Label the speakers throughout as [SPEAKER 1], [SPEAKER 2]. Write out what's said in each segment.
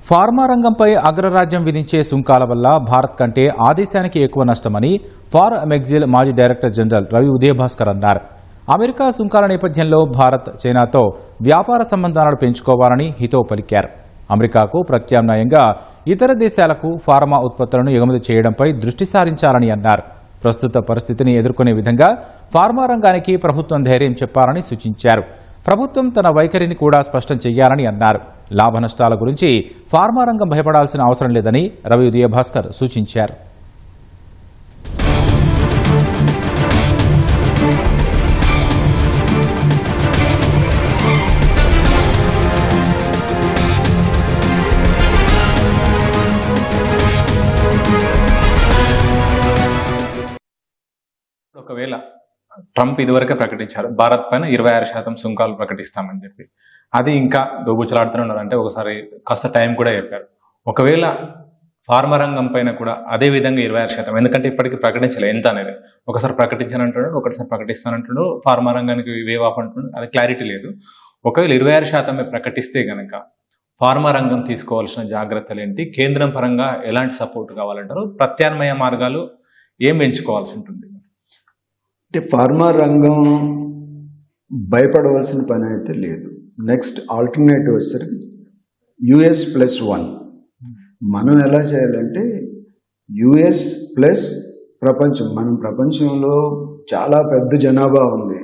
[SPEAKER 1] Pharma రంగంపై అగ్రరాజ్యం విధించే సుంకాల వల్ల భారత్ కంటే ఆ దేశానికి ఎక్కువ నష్టమని ఫార్మెక్సిల్ మాజీ డైరెక్టర్ జనరల్ రవి ఉదయభాస్కర్ అన్నారు. అమెరికా సుంకాల నేపథ్యంలో భారత్ చైనాతో వ్యాపార సంబంధాలను పెంచుకోవాలని హితవు పలికారు. అమెరికాకు ప్రత్యామ్నాయంగా ఇతర దేశాలకు ఫార్మా ఉత్పత్తులను ఎగుమతి చేయడంపై దృష్టి సారించాలని అన్నారు. ప్రస్తుత పరిస్థితిని ఎదుర్కొనే విధంగా ఫార్మా రంగానికి ప్రభుత్వం ధైర్యం చెప్పాలని సూచించారు. ప్రభుత్వం తన వైఖరిని కూడా స్పష్టం చేయాలని అన్నారు. లాభ నష్టాల గురించి ఫార్మా రంగం భయపడాల్సిన అవసరం లేదని రవి ఉదయభాస్కర్ సూచించారు.
[SPEAKER 2] ఒకవేళ ట్రంప్ ఇదివరకే ప్రకటించారు భారత్ పైన 26% సుంకాలు ప్రకటిస్తామని చెప్పి, అది ఇంకా దోబుచ్చలాడుతూనే ఉన్నారు. అంటే ఒకసారి కాస్త టైం కూడా చెప్పారు. ఒకవేళ ఫార్మా రంగం పైన కూడా అదే విధంగా 26%, ఎందుకంటే ఇప్పటికీ ప్రకటించలేదు ఎంత అనేది. ఒకసారి ప్రకటించానంటున్నాడు, ఒకసారి ప్రకటిస్తానంటున్నాడు. ఫార్మా రంగానికి వేవ్ ఆఫ్ అంటున్నాడు, అది క్లారిటీ లేదు. ఒకవేళ 26% ప్రకటిస్తే కనుక ఫార్మా రంగం తీసుకోవాల్సిన జాగ్రత్తలు ఏంటి, కేంద్రం పరంగా ఎలాంటి సపోర్ట్ కావాలంటారు, ప్రత్యామ్నాయ మార్గాలు ఏం ఎంచుకోవాల్సి ఉంటుంది?
[SPEAKER 3] అంటే ఫార్మా రంగం భయపడవలసిన పని అయితే లేదు. నెక్స్ట్ ఆల్టర్నేటివ్ వచ్చేసరికి US+1. మనం ఎలా చేయాలంటే US+ ప్రపంచం. మనం ప్రపంచంలో చాలా పెద్ద జనాభా ఉంది.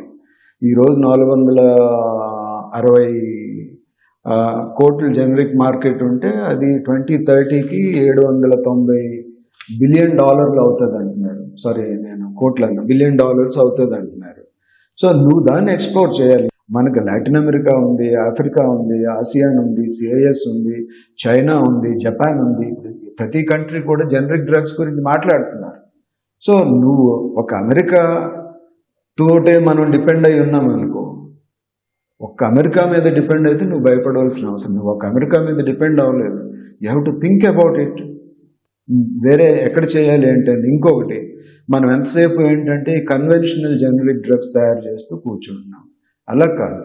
[SPEAKER 3] ఈరోజు 460 కోట్ల జనరిక్ మార్కెట్ ఉంటే అది 2030కి $790 బిలియన్ అవుతుంది అంటున్నారు. సారీ, నేను కోట్లన్నా, $1 బిలియన్ అవుతుంది అంటున్నారు. సో నువ్వు దాన్ని ఎక్స్పోర్ట్ చేయాలి. మనకు లాటిన్ అమెరికా ఉంది, ఆఫ్రికా ఉంది, ఆసియాన్ ఉంది, CIS ఉంది, చైనా ఉంది, జపాన్ ఉంది. ప్రతి కంట్రీ కూడా జనరిక్ డ్రగ్స్ గురించి మాట్లాడుతున్నారు. సో నువ్వు ఒక అమెరికా తోటే మనం డిపెండ్ అయి ఉన్నాం అనుకో, ఒక్క అమెరికా మీద డిపెండ్ అయితే నువ్వు భయపడవలసిన అవసరం. నువ్వు ఒక అమెరికా మీద డిపెండ్ అవ్వలేదు. You have to think about it. వేరే ఎక్కడ చేయాలి ఏంటంటే, ఇంకొకటి మనం ఎంతసేపు ఏంటంటే కన్వెన్షనల్ జనరిక్ డ్రగ్స్ తయారు చేస్తూ కూర్చుంటున్నాం. అలా కాదు.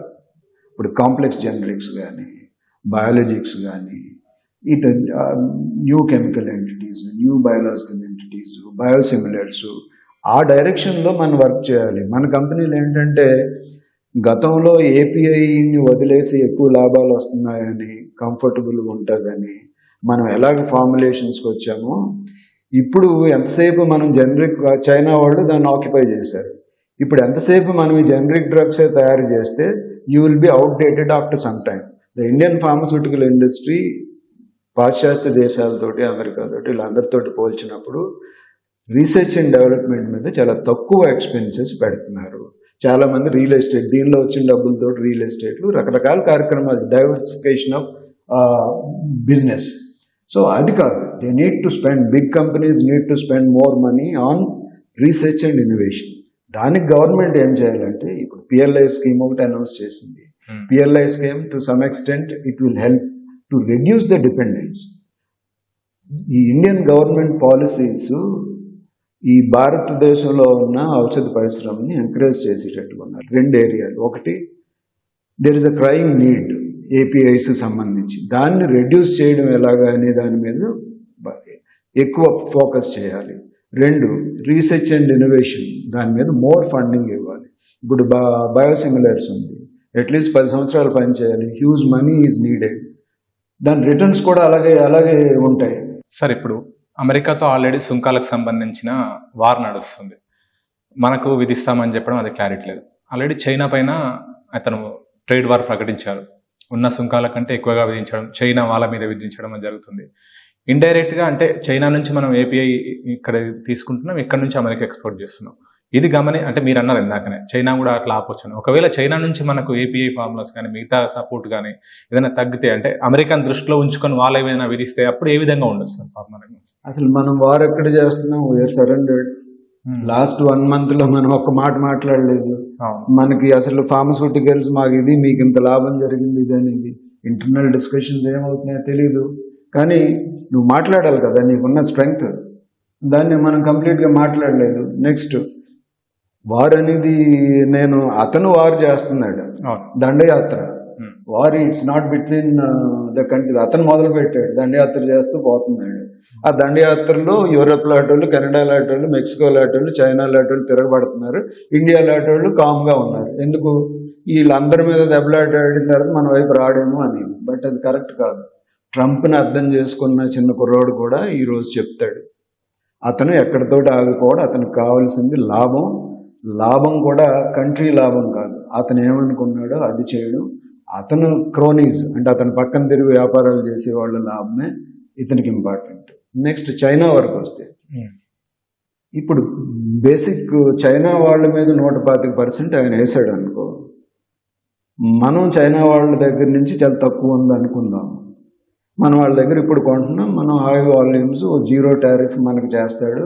[SPEAKER 3] ఇప్పుడు కాంప్లెక్స్ జనరిక్స్ కానీ, బయాలజిక్స్ కానీ, ఇటు new chemical entities, new biological entities, biosimilars, ఆ డైరెక్షన్లో మనం వర్క్ చేయాలి. మన కంపెనీలు ఏంటంటే గతంలో APIని వదిలేసి ఎక్కువ లాభాలు వస్తున్నాయని, కంఫర్టబుల్గా ఉంటుందని మనం ఎలాగ ఫార్ములేషన్స్కి వచ్చామో, ఇప్పుడు ఎంతసేపు మనం జనరిక్, చైనా వాళ్ళు దాన్ని ఆక్యుపై చేశారు. ఇప్పుడు ఎంతసేపు మనం ఈ జనరిక్ డ్రగ్సే తయారు చేస్తే you will be outdated after some time. The Indian pharmaceutical industry పాశ్చాత్య దేశాలతోటి, అమెరికాతోటి, వీళ్ళందరితోటి పోల్చినప్పుడు రీసెర్చ్ అండ్ డెవలప్మెంట్ మీద చాలా తక్కువ ఎక్స్పెన్సెస్ పెడుతున్నారు. చాలామంది రియల్ ఎస్టేట్, దీనిలో వచ్చిన డబ్బులతో రియల్ ఎస్టేట్లు, రకరకాల కార్యక్రమాలు, డైవర్సిఫికేషన్ ఆఫ్ బిజినెస్. సో అది కాదు. They need to spend, big companies need to spend more money on research and innovation. దానికి గవర్నమెంట్ ఏం చేయాలంటే, ఇప్పుడు PLI స్కీమ్ ఒకటి అనౌన్స్ చేసింది. PLI scheme to some extent it will help to reduce the dependence. ఈ Indian government policies ఈ భారతదేశంలో ఉన్న ఔషధ పరిశ్రమని ఎంకరేజ్ చేసేటట్టుగా ఉన్నారు. 2 ఏరియాలు. ఒకటి, there is a crying need APIs సంబంధించి, దాన్ని రెడ్యూస్ చేయడం ఎలాగా అనే దాని మీద ఎక్కువ ఫోకస్ చేయాలి. 2, రీసెర్చ్ అండ్ ఇన్నోవేషన్, దాని మీద మోర్ ఫండింగ్ ఇవ్వాలి. ఇప్పుడు బయోసిమిలర్స్ ఉంది, అట్లీస్ట్ 10 సంవత్సరాలు పనిచేయాలి. Huge money is needed. దాని రిటర్న్స్ కూడా అలాగే ఉంటాయి.
[SPEAKER 2] సార్, ఇప్పుడు అమెరికాతో ఆల్రెడీ సుంకాలకు సంబంధించిన వార్ నడుస్తుంది. మనకు విధిస్తామని చెప్పడం అది క్లారిటీ లేదు. ఆల్రెడీ చైనా పైన అతను ట్రేడ్ వార్ ప్రకటించారు. ఉన్న సుంకాల కంటే ఎక్కువగా విధించడం, చైనా వాళ్ళ మీద విధించడం జరుగుతుంది. ఇండైరెక్ట్గా అంటే చైనా నుంచి మనం API ఇక్కడ తీసుకుంటున్నాం, ఇక్కడ నుంచి అమెరికా ఎక్స్పోర్ట్ చేస్తున్నాం. ఇది అంటే మీరు అన్నారు ఇందాకనే, చైనా కూడా అట్లా ఆపొచ్చు. ఒకవేళ చైనా నుంచి మనకు API ఫార్ములాస్ కానీ, మిగతా సపోర్ట్ కానీ ఏదైనా తగ్గితే, అంటే అమెరికాను దృష్టిలో ఉంచుకొని వాళ్ళు ఏమైనా విధిస్తే అప్పుడు ఏ విధంగా ఉండొచ్చు సార్ ఫార్మా రంగం?
[SPEAKER 3] అసలు మనం వార్ ఎక్కడ చేస్తున్నాం? We are surrendered. లాస్ట్ 1 monthలో మనం ఒక్క మాట మాట్లాడలేదు. మనకి అసలు ఫార్మస్యూటికల్స్ మాకు ఇది, మీకు ఇంత లాభం జరిగింది, ఇది అనేది ఇంటర్నల్ డిస్కషన్స్ ఏమవుతున్నాయో తెలీదు. కానీ నువ్వు మాట్లాడాలి కదా, నీకున్న స్ట్రెంగ్త్, దాన్ని మనం కంప్లీట్గా మాట్లాడలేదు. నెక్స్ట్, వార్ అనేది అతను వార్ చేస్తున్నాడు, దండయాత్ర. War it's not between the country. అతను మొదలు పెట్టాడు, దండయాత్ర చేస్తూ పోతున్నాడు. ఆ దండయాత్రలో యూరోప్ లాంటి కెనడా లాంటి మెక్సికో లాంటి చైనా లాంటి తిరగబడుతున్నారు. ఇండియా లాంటి కామ్గా ఉన్నారు. ఎందుకు? వీళ్ళందరి మీద దెబ్బలాడిన తర్వాత మన వైపు రాడేమో అని. బట్ అది కరెక్ట్ కాదు. ట్రంప్ని అర్థం చేసుకున్న చిన్న కుర్రోడు కూడా ఈరోజు చెప్తాడు, అతను ఎక్కడితోటి ఆగిపోవడం, అతనికి కావాల్సింది లాభం. లాభం కూడా కంట్రీ లాభం కాదు, అతను ఏమనుకున్నాడో అది చేయడం. అతను క్రోనీస్ అంటే అతను పక్కన తిరిగి వ్యాపారాలు చేసే వాళ్ళ లాభమే ఇతనికి ఇంపార్టెంట్. నెక్స్ట్ చైనా వరకు వస్తే, ఇప్పుడు బేసిక్ చైనా వాళ్ళ మీద 125% ఆయన వేసాడు అనుకో. మనం చైనా వాళ్ళ దగ్గర నుంచి చాలా తక్కువ ఉంది అనుకుందాం. మనం వాళ్ళ దగ్గర ఇప్పుడు కొంటున్నాం, మనం హై వాల్యూమ్స్, 0 టారిఫ్ మనకు చేస్తాడు.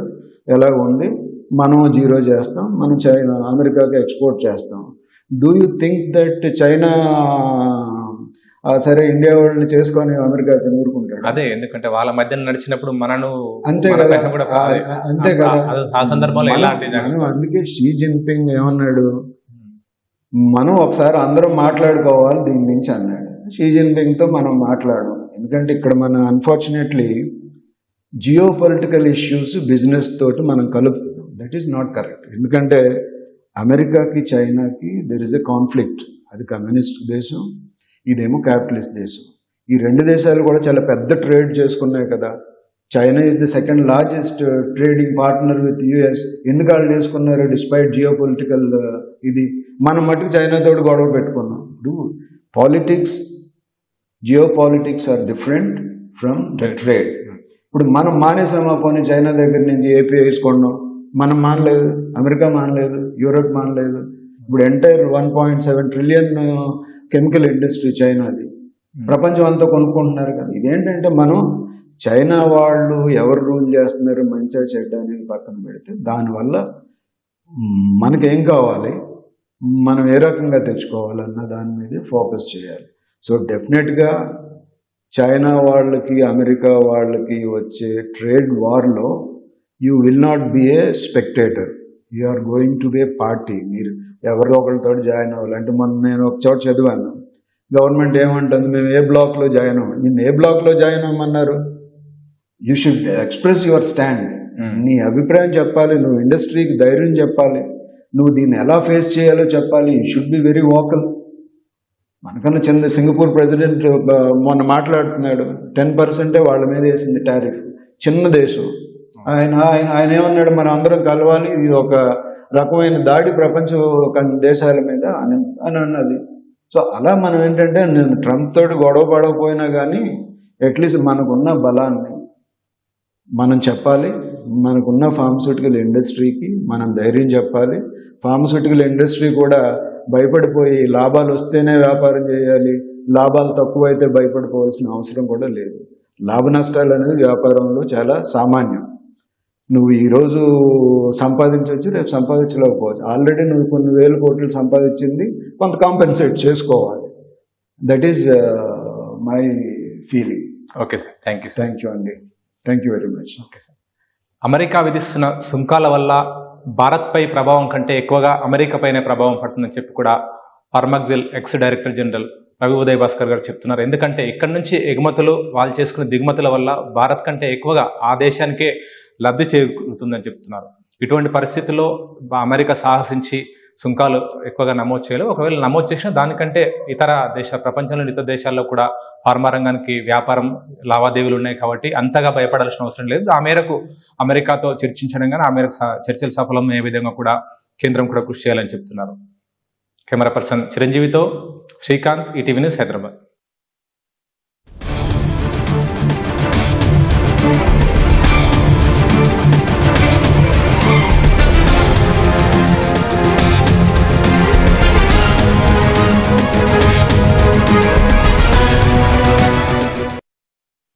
[SPEAKER 3] ఎలాగ ఉంది, మనం 0 చేస్తాం, మనం చైనా అమెరికాకి ఎక్స్పోర్ట్ చేస్తాం. Do you think that China సరే ఇండియా వాళ్ళని చేసుకొని అమెరికాకి ఊరుకుంటాడు?
[SPEAKER 2] అదే, ఎందుకంటే వాళ్ళ మధ్య నడిచినప్పుడు మనను
[SPEAKER 3] అంతే కదా, అంతే కదా.
[SPEAKER 2] ఆ సందర్భంలో
[SPEAKER 3] మనం అందుకే షీ జిన్పింగ్ ఏమన్నాడు, మనం ఒకసారి అందరం మాట్లాడుకోవాలి దీని నుంచి అన్నాడు. షీ జిన్పింగ్తో మనం మాట్లాడడం, ఎందుకంటే ఇక్కడ మనం unfortunately geo political issues business తోటి మనం కలుపుతున్నాం. That is not correct. ఎందుకంటే అమెరికాకి చైనాకి దెర్ ఇస్ ఎ కాన్ఫ్లిక్ట్. అది కమ్యూనిస్ట్ దేశం, ఇదేమో క్యాపిటలిస్ట్ దేశం. ఈ రెండు దేశాలు కూడా చాలా పెద్ద ట్రేడ్ చేసుకున్నాయి కదా. China is the second largest trading partner with US. ఎందుకు వాళ్ళు చేసుకున్నారు? డిస్పైట్ జియో పొలిటికల్ ఇది. మనం మటుకు చైనాతోటి గొడవ పెట్టుకున్నాం. ఇప్పుడు politics, geopolitics are different from the trade. ఇప్పుడు మనం మానేసామా పోనీ చైనా దగ్గర నుంచి ఏపీ వేసుకున్నాం, మనం మానలేదు, అమెరికా మానలేదు, యూరోప్ మానలేదు. ఇప్పుడు ఎంటైర్ 1.7 ట్రిలియన్ కెమికల్ ఇండస్ట్రీ చైనాది, ప్రపంచం అంతా కొనుక్కుంటున్నారు కదా. ఇదేంటంటే మనం చైనా వాళ్ళు ఎవరు రూల్ చేస్తున్నారు, మంచిగా చెడ్డ అనేది పక్కన పెడితే దానివల్ల మనకేం కావాలి, మనం ఏ రకంగా తెచ్చుకోవాలన్న దాని మీద ఫోకస్ చేయాలి. సో డెఫినెట్గా చైనా వాళ్ళకి అమెరికా వాళ్ళకి వచ్చే ట్రేడ్ వార్లో you will not be a spectator, you are going to be a party. మీరు ఎవరిలో ఒకరితో జాయిన్ అవ్వాలి. అంటే నేను ఒక చోట చదివాను, గవర్నమెంట్ ఏమంటుంది, మేము ఏ బ్లాక్లో జాయిన్ అవ్వాలి. నిన్ను ఏ బ్లాక్లో జాయిన్ అవ్వమన్నారు? You should express your stand. నీ అభిప్రాయం చెప్పాలి, నువ్వు ఇండస్ట్రీకి ధైర్యం చెప్పాలి, నువ్వు దీన్ని ఎలా ఫేస్ చేయాలో చెప్పాలి. You should be very vocal. మనకన్నా చిన్న సింగపూర్ ప్రెసిడెంట్ మొన్న మాట్లాడుతున్నాడు, 10% వాళ్ళ మీద వేసింది టారిఫ్. చిన్న దేశం. ఆయన ఏమన్నాడు, మనం అందరం కలవాలి, ఇది ఒక రకమైన దాడి ప్రపంచ దేశాల మీద అని అన్నది. సో అలా మనం ఏంటంటే, నేను ట్రంప్ తోటి గొడవ పడకపోయినా కానీ అట్లీస్ట్ మనకున్న బలాన్ని మనం చెప్పాలి. మనకున్న ఫార్మస్యూటికల్ ఇండస్ట్రీకి మనం ధైర్యం చెప్పాలి. ఫార్మస్యూటికల్ ఇండస్ట్రీ కూడా భయపడిపోయి లాభాలు వస్తేనే వ్యాపారం చేయాలి, లాభాలు తక్కువైతే భయపడిపోవాల్సిన అవసరం కూడా లేదు. లాభ నష్టాలు అనేది వ్యాపారంలో చాలా సామాన్యం. నువ్వు ఈరోజు సంపాదించవచ్చు, రేపు సంపాదించలేకపోవచ్చు. ఆల్రెడీ నువ్వు కొన్ని వేల కోట్లు సంపాదించింది కొంత కాంపెన్సేట్ చేసుకోవాలి. That is my feeling.
[SPEAKER 2] Okay sir, thank you.
[SPEAKER 3] Thank you అండి, thank you very much.
[SPEAKER 2] Okay sir. America విధిస్తున్న సుంకాల వల్ల భారత్పై ప్రభావం కంటే ఎక్కువగా అమెరికా పైనే ప్రభావం పడుతుందని చెప్పి కూడా Pharmexcil ex director general Ravi Uday Bhaskar గారు చెప్తున్నారు. ఎందుకంటే ఇక్కడ నుంచి ఎగుమతులు, వాళ్ళు చేసుకున్న దిగుమతుల వల్ల భారత్ కంటే ఎక్కువగా ఆ దేశానికే లబ్ధి చేకూరుతుందని చెప్తున్నారు. ఇటువంటి పరిస్థితుల్లో అమెరికా సాహసించి సుంకాలు ఎక్కువగా నమోదు చేయాలి. ఒకవేళ నమోదు చేసినా దానికంటే ఇతర ప్రపంచంలోని ఇతర దేశాల్లో కూడా ఫార్మా రంగానికి వ్యాపారం లావాదేవీలు ఉన్నాయి కాబట్టి అంతగా భయపడాల్సిన అవసరం లేదు. ఆ మేరకు అమెరికాతో చర్చించడం కానీ ఆ మేరకు చర్చలు సఫలమయ్యే విధంగా కూడా కేంద్రం కూడా కృషి చేయాలని చెప్తున్నారు. కెమెరా పర్సన్ చిరంజీవితో శ్రీకాంత్, ఈటీవీ న్యూస్, హైదరాబాద్.